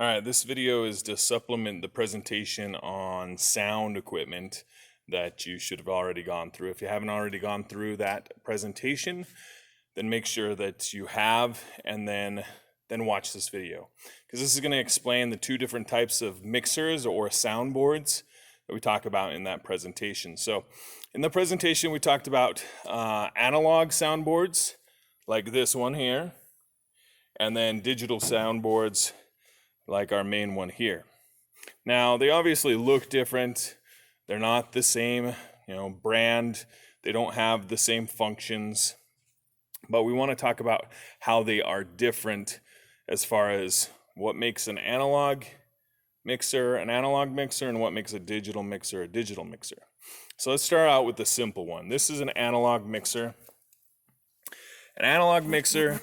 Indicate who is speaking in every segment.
Speaker 1: All right, this video is to supplement the presentation on sound equipment that you should have already gone through. If you haven't already gone through that presentation, then make sure that you have and then watch this video. Because this is going to explain the two different types of mixers or soundboards that we talk about in that presentation. So in the presentation, we talked about analog soundboards like this one here, and then digital soundboards like our main one here. Now, they obviously look different. They're not the same, brand. They don't have the same functions. But we want to talk about how they are different as far as what makes an analog mixer and what makes a digital mixer a digital mixer. So let's start out with the simple one. This is an analog mixer. An analog mixer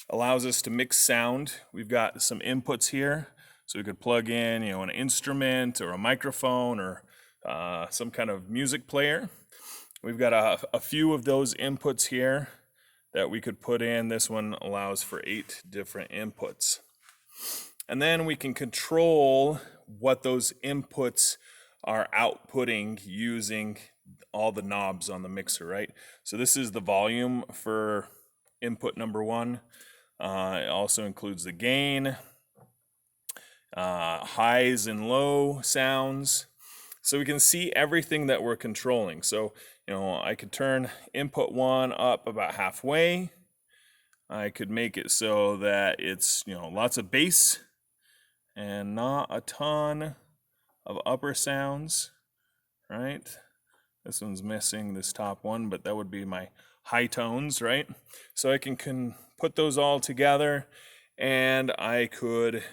Speaker 1: allows us to mix sound. We've got some inputs here, so we could plug in, an instrument or a microphone or some kind of music player. We've got a few of those inputs here that we could put in. This one allows for 8 different inputs. And then we can control what those inputs are outputting using all the knobs on the mixer, right? So this is the volume for input number 1. It also includes the gain, highs and low sounds. So we can see everything that we're controlling. So, I could turn input 1 up about halfway. I could make it so that it's, lots of bass and not a ton of upper sounds, right? This one's missing this top one, but that would be my high tones, right? So I can put those all together, and I could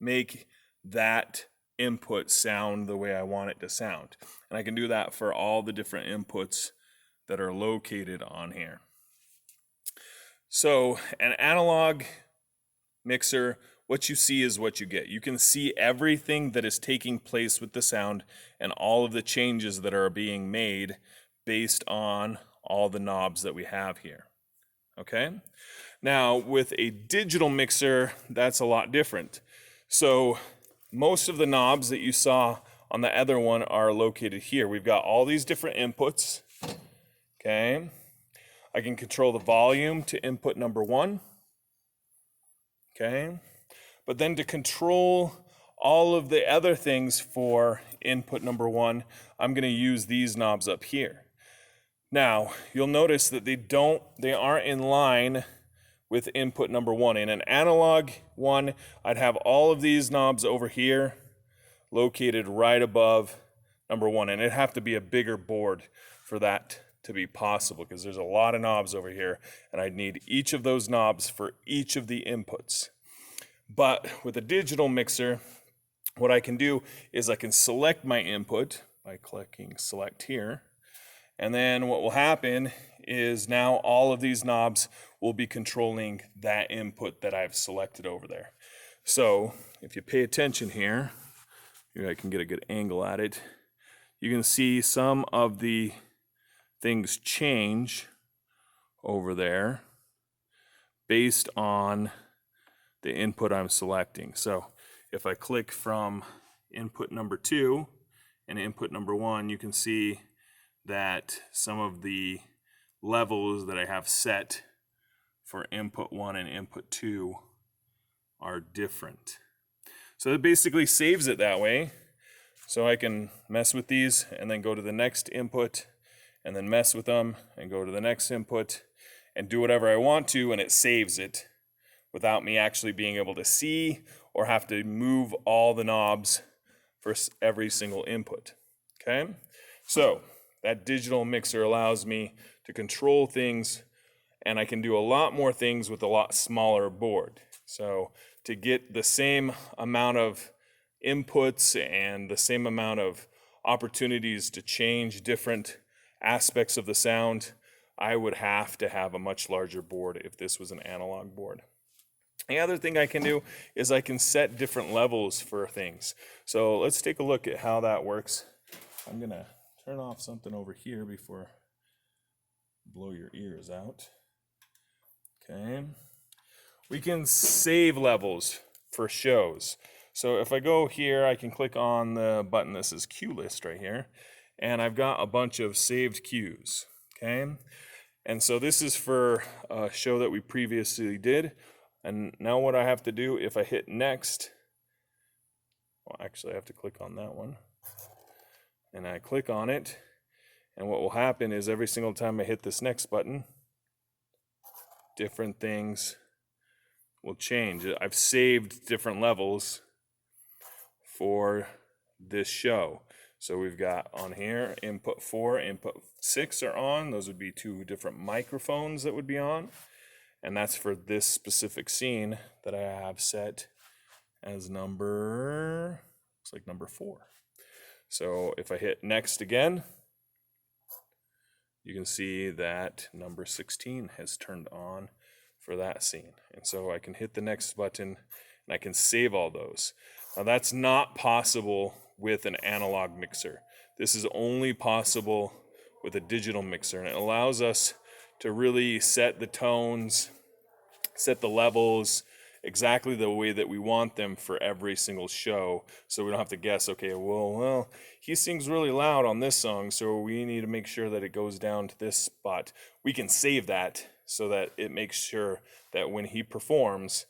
Speaker 1: make that input sound the way I want it to sound. And I can do that for all the different inputs that are located on here. So an analog mixer, what you see is what you get. You can see everything that is taking place with the sound and all of the changes that are being made based on all the knobs that we have here. Okay? Now, with a digital mixer, that's a lot different. So most of the knobs that you saw on the other one are located here. We've got all these different inputs. Okay? I can control the volume to input number 1. Okay? But then to control all of the other things for input number 1, I'm going to use these knobs up here. Now, you'll notice that they aren't in line with input number 1. In an analog one, I'd have all of these knobs over here located right above number 1, and it'd have to be a bigger board for that to be possible because there's a lot of knobs over here, and I'd need each of those knobs for each of the inputs. But with a digital mixer, what I can do is I can select my input by clicking select here. And then what will happen is now all of these knobs will be controlling that input that I've selected over there. So if you pay attention here, maybe I can get a good angle at it, you can see some of the things change over there based on the input I'm selecting. So if I click from input number 2 and input number 1, you can see that some of the levels that I have set for input 1 and input 2 are different. So it basically saves it that way. So I can mess with these and then go to the next input and then mess with them and go to the next input and do whatever I want to, and it saves it without me actually being able to see or have to move all the knobs for every single input. Okay? So that digital mixer allows me to control things, and I can do a lot more things with a lot smaller board. So to get the same amount of inputs and the same amount of opportunities to change different aspects of the sound, I would have to have a much larger board if this was an analog board. The other thing I can do is I can set different levels for things. So let's take a look at how that works. I'm going to turn off something over here before I blow your ears out. Okay. We can save levels for shows. So if I go here, I can click on the button. This is cue list right here. And I've got a bunch of saved cues, okay? And so this is for a show that we previously did. And now what I have to do, if I hit next, well, actually I have to click on that one. And I click on it. And what will happen is every single time I hit this next button, different things will change. I've saved different levels for this show. So we've got on here, input 4, input 6 are on. Those would be 2 different microphones that would be on. And that's for this specific scene that I have set as number, looks like number 4. So if I hit next again, you can see that number 16 has turned on for that scene. And so I can hit the next button and I can save all those. Now that's not possible with an analog mixer. This is only possible with a digital mixer, and it allows us to really set the tones, set the levels exactly the way that we want them for every single show, so we don't have to guess, okay, well, he sings really loud on this song, so we need to make sure that it goes down to this spot. We can save that so that it makes sure that when he performs,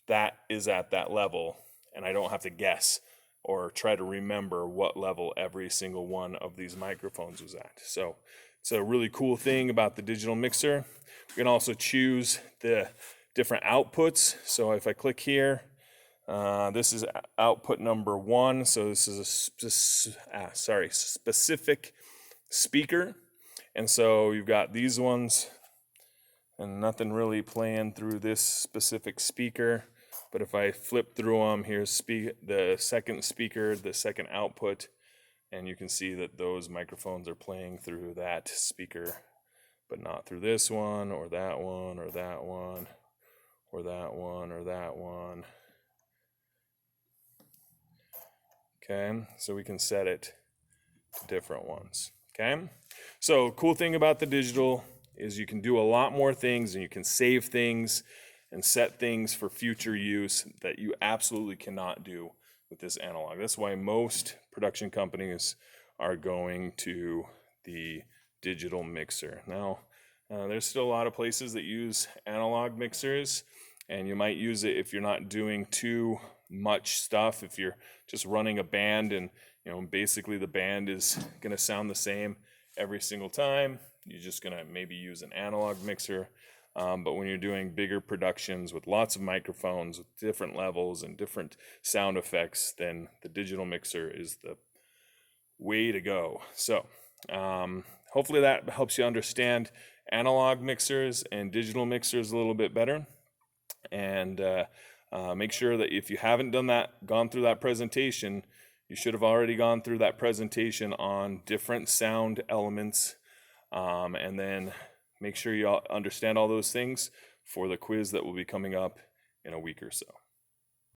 Speaker 1: that is at that level, and I don't have to guess or try to remember what level every single one of these microphones was at. So it's a really cool thing about the digital mixer. We can also choose the different outputs. So if I click here, this is output number 1. So this is a specific speaker. And so you've got these ones and nothing really playing through this specific speaker. But if I flip through them, here's the second speaker, the second output, and you can see that those microphones are playing through that speaker, but not through this one, or that one, or that one, or that one, or that one. Okay, so we can set it to different ones. Okay, so cool thing about the digital is you can do a lot more things, and you can save things and set things for future use that you absolutely cannot do with this analog. That's why most production companies are going to the digital mixer. Now, there's still a lot of places that use analog mixers, and you might use it if you're not doing too much stuff. If you're just running a band and basically the band is going to sound the same every single time, you're just going to maybe use an analog mixer. But when you're doing bigger productions with lots of microphones, with different levels and different sound effects, then the digital mixer is the way to go. So hopefully that helps you understand analog mixers and digital mixers a little bit better. And make sure that if you haven't gone through that presentation, you should have already gone through that presentation on different sound elements, and then make sure you understand all those things for the quiz that will be coming up in a week or so.